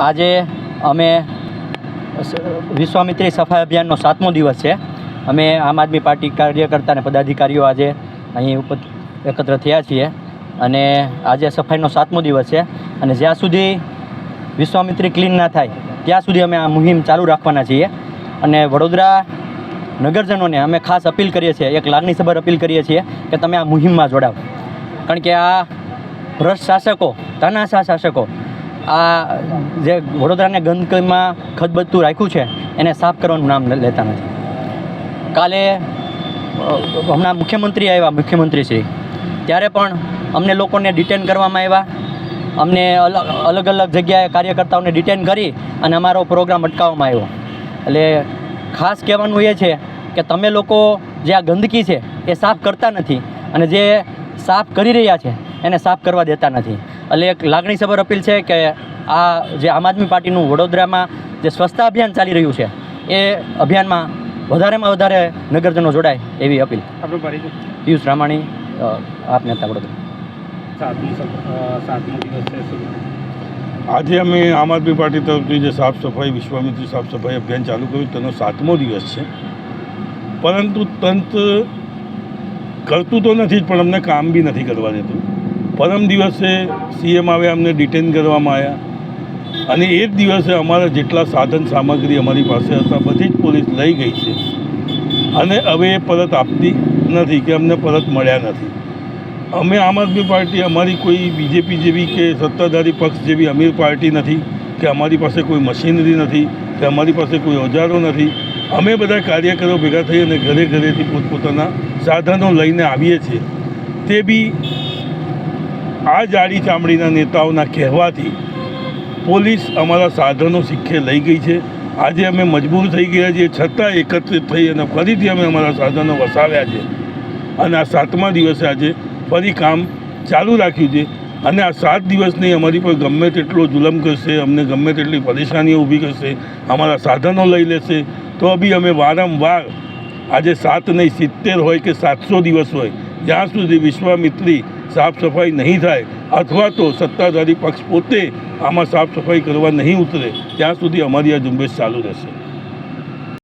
આજે અમે વિશ્વામિત્રી સફાઈ અભિયાનનો 7મો દિવસ છે। અમે આમ આદમી પાર્ટી કાર્યકર્તા અને પદાધિકારીઓ આજે અહીં એકત્ર થયા છીએ અને આજે સફાઈનો 7મો દિવસ છે અને જ્યાં સુધી વિશ્વામિત્રી ક્લીન ના થાય ત્યાં સુધી અમે આ મુહિમ ચાલુ રાખવાના છીએ। અને વડોદરા નગરજનોને અમે ખાસ અપીલ કરીએ છીએ, એક લાગણીસભર અપીલ કરીએ છીએ કે તમે આ મુહિમમાં જોડાઓ, કારણ કે આ ભ્રષ્ટ શાસકો, તાનાશાહ શાસકો આ જે વડોદરાને ગંદકીમાં ખદબદતું રાખ્યું છે એને સાફ કરવાનું નામ લેતા નથી। કાલે હમણાં મુખ્યમંત્રી આવ્યા, મુખ્યમંત્રીશ્રી, ત્યારે પણ અમને લોકોને ડિટેન કરવામાં આવ્યા, અમને અલગ અલગ જગ્યાએ કાર્યકર્તાઓને ડિટેન કરી અને અમારો પ્રોગ્રામ અટકાવવામાં આવ્યો। એટલે ખાસ કહેવાનું એ છે કે તમે લોકો જે આ ગંદકી છે એ સાફ કરતા નથી અને જે સાફ કરી રહ્યા છે એને સાફ કરવા દેતા નથી। એટલે એક લાગણીસભર અપીલ છે કે આ જે આમ આદમી પાર્ટીનું વડોદરામાં જે સ્વચ્છતા અભિયાન ચાલી રહ્યું છે એ અભિયાનમાં વધારેમાં વધારે નગરજનો જોડાય એવી અપીલ। આપણો પરિચય? પિયુષ રામાણી, આપ નેતા વડોદરા। 7મો દિવસ છે। આજે અમે આમ આદમી પાર્ટી તરફથી જે સાફ સફાઈ વિશ્વામિત્રી સાફ સફાઈ અભિયાન ચાલુ કર્યું તેનો 7મો દિવસ છે, પરંતુ તંત્ર કરતું તો નથી જ પણ અમને કામ બી નથી કરવા દેતું। પરમ દિવસે સીએમ આવ્યા, અમને ડિટેન કરવામાં આવ્યા અને એ જ દિવસે અમારા જેટલા સાધન સામગ્રી અમારી પાસે હતા બધી જ પોલીસ લઈ ગઈ છે અને હવે એ પરત આપતી નથી કે અમને પરત મળ્યા નથી। અમે આમ આદમી પાર્ટી અમારી કોઈ બીજેપી જેવી કે સત્તાધારી પક્ષ જેવી અમીર પાર્ટી નથી કે અમારી પાસે કોઈ મશીનરી નથી કે અમારી પાસે કોઈ ઓજારો નથી। અમે બધા કાર્યકરો ભેગા થઈ અને ઘરે ઘરેથી પોતપોતાના સાધનો લઈને આવીએ છીએ। તે બી આ જાડી ચામડીના નેતાઓના કહેવાથી પોલીસ અમારા સાધનો સિક્કે લઈ ગઈ છે। આજે અમે મજબૂર થઈ ગયા છીએ, છતાં એકત્રિત થઈ અને ફરીથી અમે અમારા સાધનો વસાવ્યા છે અને આ 7મા દિવસે આજે ફરી કામ ચાલુ રાખ્યું છે અને આ 7 દિવસની અમારી પર ગમે તેટલો જુલમ કરશે, અમને ગમે તેટલી પરેશાનીઓ ઊભી કરશે, અમારા સાધનો લઈ લેશે, તો બી અમે વારંવાર આજે 7 નહીં 70 હોય કે 700 દિવસ હોય, જ્યાં સુધી વિશ્વામિત્રી સાફ સફાઈ નહીં થાય અથવા તો સત્તાધારી પક્ષ પોતે આમાં સાફ સફાઈ કરવા નહીં ઉતરે ત્યાં સુધી અમારી આ ઝુંબેશ ચાલુ રહેશે।